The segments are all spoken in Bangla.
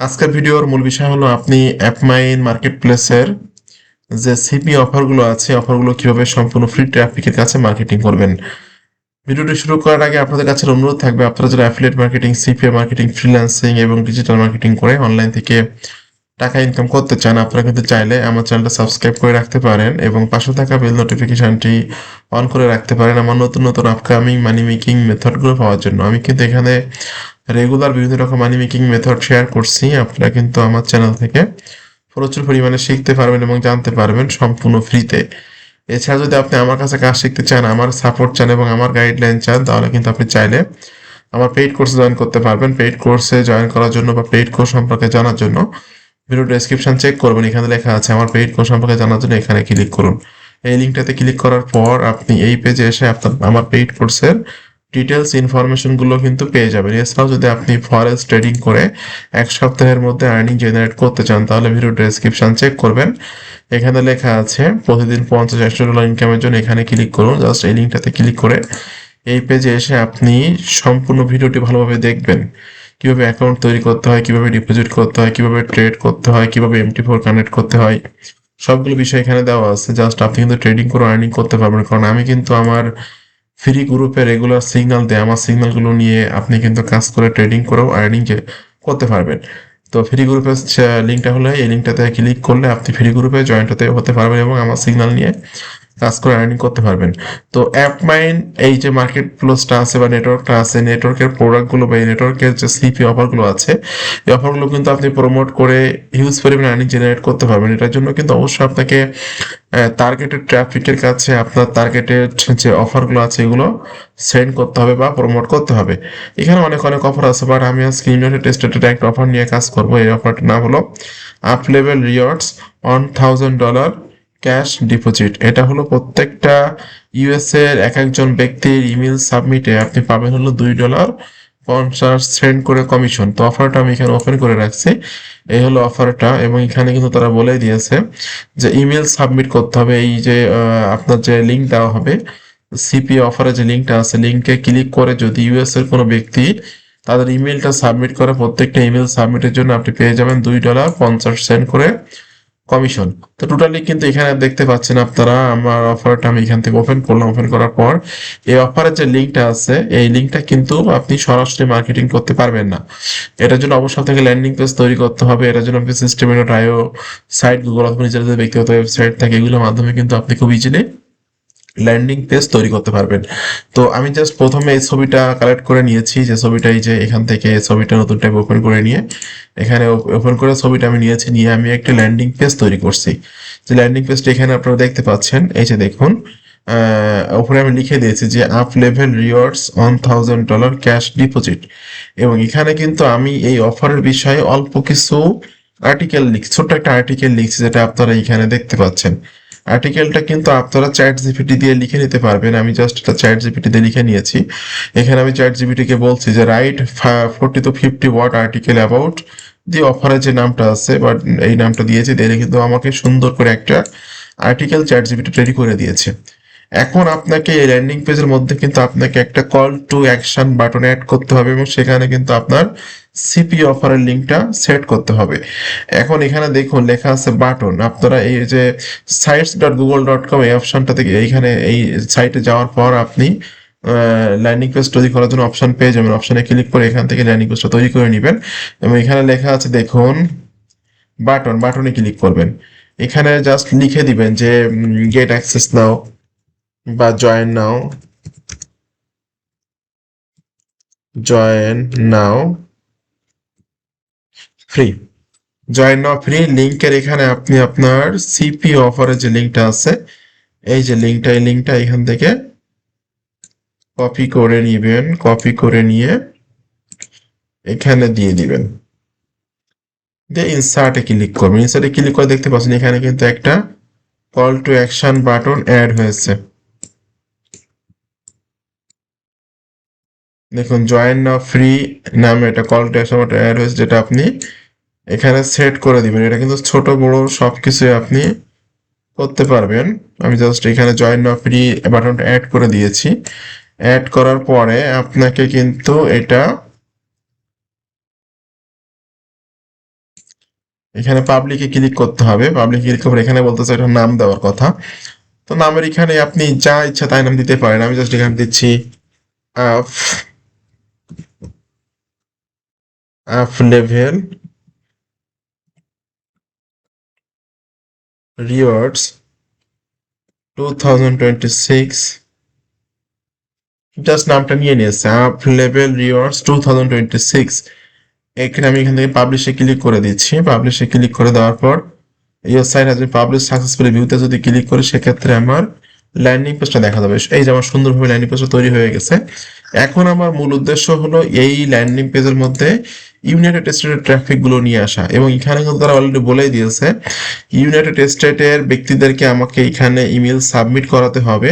আজকের ভিডিওর মূল বিষয় হলো আপনি অ্যাপমাইন মার্কেটপ্লেসের যে সিপি অফারগুলো আছে অফারগুলো কিভাবে সম্পূর্ণ ফ্রি ট্রাফিকের কাছে মার্কেটিং করবেন। ভিডিওটি শুরু করার আগে আপনাদের কাছে অনুরোধ থাকবে, আপনারা যারা affiliate marketing, CPA marketing, freelancing এবং ডিজিটাল মার্কেটিং করে অনলাইন থেকে টাকা ইনকাম করতে চান, আপনারা কিন্তু চাইলে আমার চ্যানেলটা সাবস্ক্রাইব করে রাখতে পারেন এবং পাশে থাকা বেল নোটিফিকেশনটি অন করে রাখতে পারেন আমার নতুন নতুন আপকামিং মানি মেকিং মেথডগুলো পাওয়ার জন্য। আমি কিন্তু এখানে রেগুলার বিভিন্ন রকম মানি মেকিং মেথড শেয়ার করছি। আপনারা কিন্তু আমার চ্যানেল থেকে প্রচুর পরিমাণে শিখতে পারবেন এবং জানতে পারবেন সম্পূর্ণ ফ্রিতে। এছাড়া যদি আপনি আমার কাছে কাজ শিখতে চান, আমার সাপোর্ট চান এবং আমার গাইডলাইন চান, তাহলে কিন্তু আপনি চাইলে আমার পেইড কোর্সে জয়েন করতে পারবেন। পেইড কোর্সে জয়েন করার জন্য বা পেইড কোর্স সম্পর্কে জানার জন্য ভিডিও ডেসক্রিপশন চেক করবেন, এখানে লেখা আছে আমার পেইড কোর্স সম্পর্কে জানার জন্য এখানে ক্লিক করুন। এই লিঙ্কটাতে ক্লিক করার পর আপনি এই পেজে এসে আপনার আমার পেইড কোর্সের ডিটেলস ইনফরমেশনগুলো কিন্তু পেয়ে যাবেন। এছাড়াও যদি আপনি ফরেক্স ট্রেডিং করে এক সপ্তাহের মধ্যে আর্নিং জেনারেট করতে চান, তাহলে ভিডিও ডেসক্রিপশন চেক করবেন, এখানে লেখা আছে প্রতিদিন $50-100 ইনকামের জন্য এখানে ক্লিক করুন। জাস্ট এই লিঙ্কটাতে ক্লিক করে এই পেজে এসে আপনি সম্পূর্ণ ভিডিওটি ভালোভাবে দেখবেন, কিভাবে অ্যাকাউন্ট তৈরি করতে হয়, কিভাবে ডিপোজিট করতে হয়, কিভাবে ট্রেড করতে হয়, কিভাবে MT4 কানেক্ট করতে হয়, সবগুলো বিষয় এখানে দেওয়া আছে। জাস্ট আপনি কিন্তু ট্রেডিং করে আর্নিং করতে পারবেন, কারণ আমি কিন্তু আমার ফ্রি গ্রুপে রেগুলার সিগন্যাল দেয়, আমার সিগন্যালগুলো নিয়ে আপনি কিন্তু কাজ করে ট্রেডিং করেও আর্নিং করতে পারবেন। তো ফ্রি গ্রুপের লিঙ্কটা হলে এই লিঙ্কটাতে ক্লিক করলে আপনি ফ্রি গ্রুপে জয়েন্ট হতে পারবেন এবং আমার সিগন্যাল নিয়ে কাজ করে আর্নিং করতে পারবেন। তো অ্যাপমাইন এই যে মার্কেট প্লেসটা আছে বা নেটওয়ার্কটা আছে, নেটওয়ার্কের প্রোডাক্টগুলো বা এই নেটওয়ার্কের যে সিপি অফারগুলো আছে, এই অফারগুলো কিন্তু আপনি প্রমোট করে হিউজ পরিমাণে আর্নিং জেনারেট করতে পারবেন। এটার জন্য কিন্তু অবশ্যই আপনাকে টার্গেটেড ট্রাফিকের কাছে আপনার টার্গেটেড যে অফারগুলো আছে এগুলো সেন্ড করতে হবে বা প্রমোট করতে হবে। এখানে অনেক অনেক অফার আছে, বাট আমি আজকে ইউনাইটেড স্টেটের একটা অফার নিয়ে কাজ করবো। এই অফারটার নাম হলো up level rewards $1000 cash deposit. এটা হলো প্রত্যেকটা ইউএস এর এক একজন ব্যক্তির ইমেল সাবমিটে আপনি পাবেন হলো $2.50 করে কমিশন। তো অফারটা আমি এখানে ওপেন করে রাখছি, এই হলো অফারটা। এবং এখানে কিন্তু তারা বলে দিয়েছে যে ইমেল সাবমিট করতে হবে। এই যে আপনার যে লিঙ্ক দেওয়া হবে, সিপি অফারের যে লিঙ্কটা আছে, লিঙ্কে ক্লিক করে যদি ইউএস এর কোনো ব্যক্তি তাদের ইমেলটা সাবমিট করে, প্রত্যেকটা ইমেল সাবমিটের জন্য আপনি পেয়ে যাবেন $2.50 করে কমিশন। তো টোটালি কিন্তু এখানে দেখতে পাচ্ছেন আপনারা আমার অফারটা আমি এখান থেকে ওপেন করলাম। ওপেন করার পর এই অফারের যে লিঙ্কটা আছে, এই লিঙ্কটা কিন্তু আপনি সরাসরি মার্কেটিং করতে পারবেন না। এটার জন্য অবশ্যই আপনাকে ল্যান্ডিং পেজ তৈরি করতে হবে। এটার জন্য আপনি সিস্টেমের আইও সাইট, গুগল অথবা নিজের যে ব্যক্তিগত ওয়েবসাইট থাকে, এগুলোর মাধ্যমে কিন্তু আপনি খুব ইজিলি ল্যান্ডিং পেজ তৈরি করতে পারবেন। তো আমি জাস্ট প্রথমে এই ছবিটা কালেক্ট করে নিয়েছি, যে ছবিটা এই যে এখান থেকে ছবিটা নতুন টাইপ ওপেন করে নিয়ে এখানে ওপেন করে ছবিটা আমি নিয়েছি, নিয়ে আমি একটা ল্যান্ডিং পেজ তৈরি করছি। যে ল্যান্ডিং পেজটা এখানে আপনারা দেখতে পাচ্ছেন, এই যে দেখুন উপরে আমি লিখে দিয়েছি যে up level rewards $1000 cash deposit. এবং এখানে কিন্তু আমি এই অফারের বিষয়ে অল্প কিছু আর্টিকেল লিখছি, ছোট্ট একটা আর্টিকেল লিখছি, যেটা আপনারা এখানে দেখতে পাচ্ছেন। আর্টিকেলটা কিন্তু আপনারা চ্যাট জিপিটি দিয়ে লিখে নিতে পারবেন। আমি জাস্ট এটা চ্যাট জিপিটি দিয়ে লিখে নিয়েছি। এখানে আমি চ্যাট জিপিটিকে বলছি যে write 40 to 50 word article about the অফারের যে নামটা আছে বা এই নামটা দিয়েছি, দিলে কিন্তু আমাকে সুন্দর করে একটা আর্টিকেল চ্যাট জিপিটি রেডি করে দিয়েছে। এখন আপনাকে এই ল্যান্ডিং পেজের মধ্যে কিন্তু আপনাকে একটা call to action button add করতে হবে এবং সেখানে কিন্তু আপনার সিপি অফারের লিঙ্কটা সেট করতে হবে। এখন এখানে দেখুন লেখা আছে বাটন। আপনারা এই যে sites.google.com এই অপশনটা থেকে এইখানে এই সাইটে যাওয়ার পর আপনি ল্যান্ডিং পেজ তৈরি করার জন্য অপশন পেয়ে যাবেন। অপশনে ক্লিক করে এখান থেকে ল্যান্ডিং পেজটা তৈরি করে নেবেন এবং এখানে লেখা আছে দেখুন বাটন, বাটনে ক্লিক করবেন। এখানে জাস্ট লিখে দিবেন যে গেট অ্যাক্সেস নাও বা join now free. Join now free লিঙ্কের এখানে আপনি আপনার সিপি অফারের যে লিঙ্কটা আছে, এই যে লিঙ্কটা, এই লিঙ্কটা এখান থেকে কপি করে নিবেন। কপি করে নিয়ে এখানে দিয়ে দিবেন, দিয়ে ইনসার্টে ক্লিক করবেন। ইনসার্টে ক্লিক করে দেখতে পাচ্ছেন এখানে কিন্তু একটা call to action button add হয়েছে। দেখুন জয়েন নাও ফ্রি নামে একটা call to action button add হয়েছে, যেটা আপনি এখানে সেট করে দিবেন। এটা কিন্তু ছোট বড় সবকিছু আপনি করতে পারবেন। আমি জাস্ট এখানে জয়েন নাও ফ্রি বাটনটা অ্যাড করে দিয়েছি। অ্যাড করার পরে আপনাকে কিন্তু এটা এখানে পাবলিকে ক্লিক করতে হবে। পাবলিকে ক্লিক করে এখানে বলতেছে এটা নাম দেওয়ার কথা। তো নামের এখানে আপনি যা ইচ্ছা তাই নাম দিতে পারেন। আমি জাস্ট এখানে দিচ্ছি আফ আফ লেভেল রিওয়ার্ডস 2026, জাস্ট নামটা নিয়ে নিয়েছে আপ লেভেল রিওয়ার্ডস 2026। এখানে আমি এখান থেকে পাবলিশে ক্লিক করে দিচ্ছি। পাবলিশে ক্লিক করে দেওয়ার পর your site has been publish successfully ভিউতে যদি ক্লিক করি সেক্ষেত্রে আমার ল্যান্ডিং পেজটা দেখা যাবে। এই যে আমার সুন্দরভাবে ল্যান্ডিং পেজটা তৈরি হয়ে গেছে। এখন আমার মূল উদ্দেশ্য হলো এই ল্যান্ডিং পেজের মধ্যে ইউনাইটেড স্টেটের ট্রাফিকগুলো নিয়ে আসা, এবং এখানে কিন্তু তারা অলরেডি বলেই দিয়েছে ইউনাইটেড স্টেটের ব্যক্তিদেরকে আমাকে এখানে ইমেল সাবমিট করাতে হবে,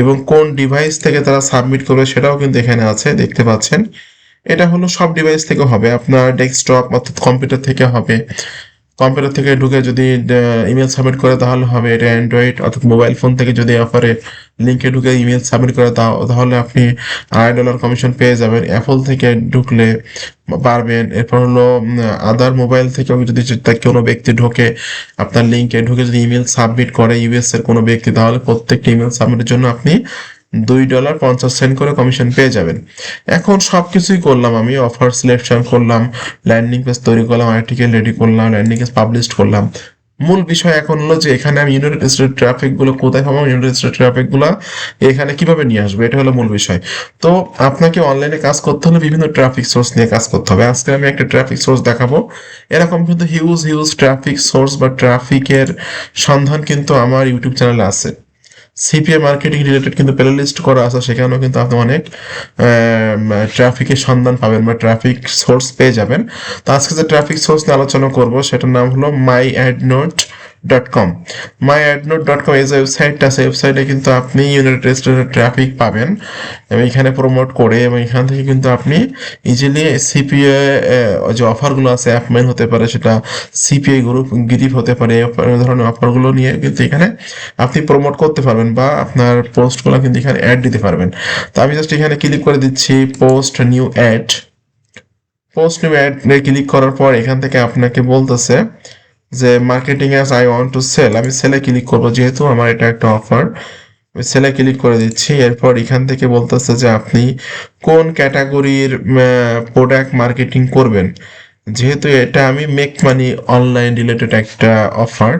এবং কোন ডিভাইস থেকে তারা সাবমিট করবে সেটাও কিন্তু এখানে আছে, দেখতে পাচ্ছেন। এটা হলো সব ডিভাইস থেকে হবে, আপনার ডেস্কটপ অর্থাৎ কম্পিউটার থেকে হবে। কম্পিউটার থেকে ঢুকে যদি ইমেল সাবমিট করে তাহলে হবে। এটা অ্যান্ড্রয়েড অর্থাৎ মোবাইল ফোন থেকে যদি অফারে লিঙ্কে ঢুকে ইমেল সাবমিট করে তাহলে আপনি $2 কমিশন পেয়ে যাবেন। অ্যাপল থেকে ঢুকলে পারবেন। এরপর হলো আদার মোবাইল থেকেও যদি কোনো ব্যক্তি ঢোকে আপনার লিঙ্কে ঢুকে যদি ইমেল সাবমিট করে ইউএস এর কোনো ব্যক্তি, তাহলে প্রত্যেকটা ইমেল সাবমিটের জন্য আপনি $2.50 করে কমিশন পেয়ে যাবেন। এখন সব কিছুই করলাম, আমি অফার সিলেকশন করলাম, ল্যান্ডিং পেজ তৈরি করলাম, আর্টিকেল রেডি করলাম, ল্যান্ডিং পেজ পাবলিশ করলাম। মূল বিষয় এখন হলো যে এখানে আমি ইউনাইটেড স্টেট ট্রাফিক গুলো কোথায় পাবো, ইউনাইটেড স্টেট ট্রাফিক গুলো এখানে কিভাবে নিয়ে আসবো, এটা হলো মূল বিষয়। তো আপনাকে অনলাইনে কাজ করতে হলে বিভিন্ন ট্রাফিক সোর্স নিয়ে কাজ করতে হবে। আজকে আমি একটা ট্রাফিক সোর্স দেখাবো। এরকম কিন্তু হিউজ হিউজ ট্রাফিক সোর্স বা ট্রাফিকের সন্ধান কিন্তু আমার ইউটিউব চ্যানেলে আছে। সিপিএ মার্কেটিং রিলেটেড কিন্তু প্লে লিস্ট করা আছে, সেখানেও কিন্তু আপনি অনেক ট্রাফিকের সন্ধান পাবেন বা ট্রাফিক সোর্স পেয়ে যাবেন। তো আজকে যে ট্রাফিক সোর্স নিয়ে আলোচনা করবো সেটার নাম হলো myadnode.com। myadnode.com এই যে ওয়েবসাইটটা আছে, ওয়েবসাইটে কিন্তু আপনি ইউনাইটেড স্টেটের ট্রাফিক পাবেন এবং এখানে প্রমোট করে, এবং এখান থেকে কিন্তু আপনি ইজিলি সিপিএ যে অফারগুলো আছে অ্যাপমেন হতে পারে, সেটা সিপিআই গ্রুপ গিরিপ হতে পারে, এই ধরনের অফারগুলো নিয়ে কিন্তু এখানে আপনি প্রমোট করতে পারবেন বা আপনার পোস্টগুলো কিন্তু এখানে অ্যাড দিতে পারবেন। তো আমি জাস্ট এখানে ক্লিক করে দিচ্ছি post new ad. Post new ad click করার পর এখান থেকে আপনাকে বলতেছে যে marketing as I want to sell. আমি সেলে ক্লিক করবো, যেহেতু আমার এটা একটা অফার। আমি সেলে ক্লিক করে দিচ্ছি। এরপর এখান থেকে বলতেছে যে আপনি কোন ক্যাটাগরির প্রোডাক্ট মার্কেটিং করবেন। যেহেতু এটা আমি মেক মানি অনলাইন রিলেটেড একটা offer,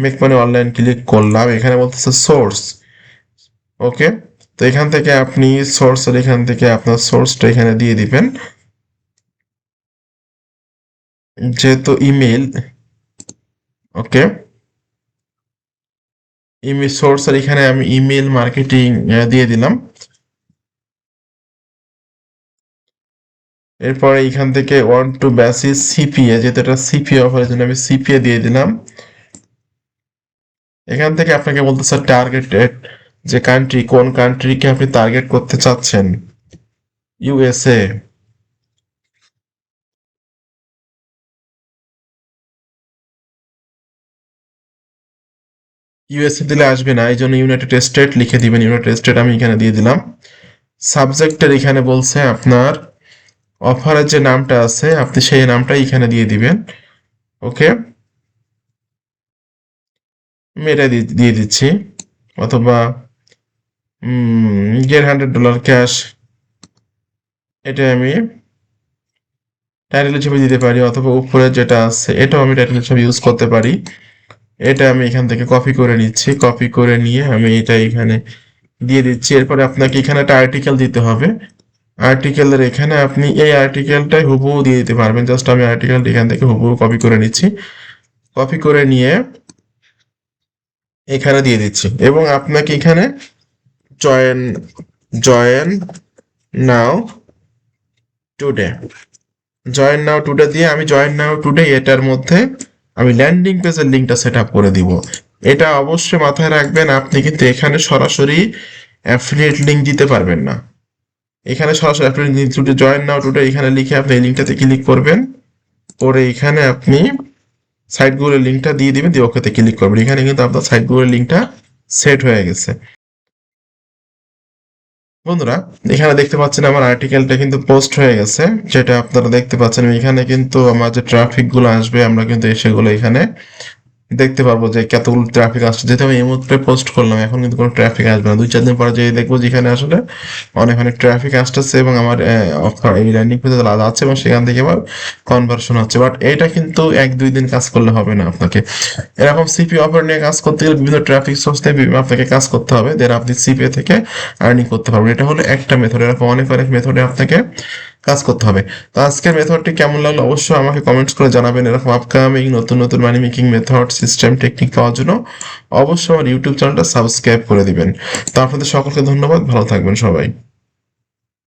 make money online click করলাম। এখানে বলতেছে সোর্স। ওকে, তো এখান থেকে আপনি সোর্সের এখান থেকে আপনার সোর্সটা এখানে দিয়ে দিবেন। যেহেতু ইমেল, ওকে, ইমেল সোর্সের এখানে আমি ইমেল মার্কেটিং দিয়ে দিলাম। এরপরে এখান থেকে ওয়ান টু বেসিস সিপিএ, যেহেতু এটা সিপিএ অফারের জন্য আমি সিপিএ দিয়ে দিলাম। এখান থেকে আপনাকে বলতেছে টার্গেটেড, যে কান্ট্রি, কোন কান্ট্রিকে আপনি টার্গেট করতে চাচ্ছেন। ইউএসএ। ইউএসএ দিলে আসবে না, এই জন্য ইউনাইটেড স্টেট লিখে দিবেন। ইউনাইটেড স্টেট আমি এখানে দিয়ে দিলাম। সাবজেক্টের এখানে বলছে আপনার অফারের যে নামটা আছে আপনি সেই নামটাই এখানে দিয়ে দিবেন। ওকে, আমি এটা দিয়ে দিচ্ছি। অথবা গেট $100 ক্যাশ, এটা আমি টাইটেল হিসেবে দিতে পারি, অথবা উপরে যেটা আছে এটাও আমি টাইটেল হিসেবে ইউজ করতে পারি। এটা আমি এখান থেকে কপি করে নিচ্ছি। কপি করে নিয়ে আমি এটা এখানে দিয়ে দিচ্ছি। এরপরে আপনাকে এখানে একটা আর্টিকেল দিতে হবে। আর্টিকেলের এখানে আপনি এই আর্টিকেলটাই হুবহু দিয়ে দিতে পারবেন। জাস্ট আমি আর্টিকেলটা এখান থেকে হুবহু কপি করে নিচ্ছি। কপি করে নিয়ে এখানে দিয়ে দিচ্ছি, এবং আপনাকে এখানে জয়েন জয়েন নাও টুডে, জয়েন নাও টুডে দিয়ে আমি জয়েন নাও টুডে এটার মধ্যে আমি ল্যান্ডিং পেজের লিঙ্কটা সেট আপ করে দিব। এটা অবশ্যই মাথায় রাখবেন, আপনি কিন্তু এখানে সরাসরি অ্যাফিলিয়েট লিঙ্ক দিতে পারবেন না। এখানে সরাসরি অ্যাফিলিয়েট লিঙ্ক টুডে জয়েন নাও টুডে এখানে লিখে আপনি এই লিঙ্কটাতে ক্লিক করবেন, পরে এখানে আপনি সাইটগুলোর লিঙ্কটা দিয়ে দিবেন, দিয়ে ওকেতে ক্লিক করবেন। এখানে কিন্তু আপনার সাইটগুলোর লিঙ্কটা সেট হয়ে গেছে। বন্ধুরা, এখানে দেখতে পাচ্ছেন আমার আর্টিকেলটা কিন্তু পোস্ট হয়ে গেছে, যেটা আপনারা দেখতে পাচ্ছেন। এখানে কিন্তু আমার যে ট্রাফিক গুলো আসবে আমরা কিন্তু সেগুলো এখানে দেখতে পারবো যে কতগুলো ট্রাফিক আসছে। যেহেতু আমি এই মুহূর্তে পোস্ট করলাম, এখন কিন্তু কোনো ট্রাফিক আসবে না। 2-4 দিন পরে যে দেখবো যেখানে আসলে অনেক অনেক ট্রাফিক আসতেছে এবং আমার অফার এই ল্যান্ডিং পেজে আছে এবং সেখান থেকে আমার কনভার্সন হচ্ছে। বাট এটা কিন্তু 1-2 দিন কাজ করলে হবে না আপনাকে। এরকম সিপি অফার নিয়ে কাজ করতে গেলে বিভিন্ন ট্রাফিক সোর্স থেকে আপনাকে কাজ করতে হবে, দেন আপনি সিপি থেকে আর্নিং করতে পারবেন। এটা হলো একটা মেথড। এরকম অনেক অনেক মেথডে আপনাকে কাজ করতে হবে। তো আজকের মেথডটি কেমন লাগলো অবশ্যই আমাকে কমেন্টস করে জানাবেন। এরকম আপকামিং নতুন নতুন money making method, system, technique পাওয়ার জন্য অবশ্যই আমার ইউটিউব চ্যানেলটা সাবস্ক্রাইব করে দিবেন। তো আপনাদের সকলকে ধন্যবাদ, ভালো থাকবেন সবাই।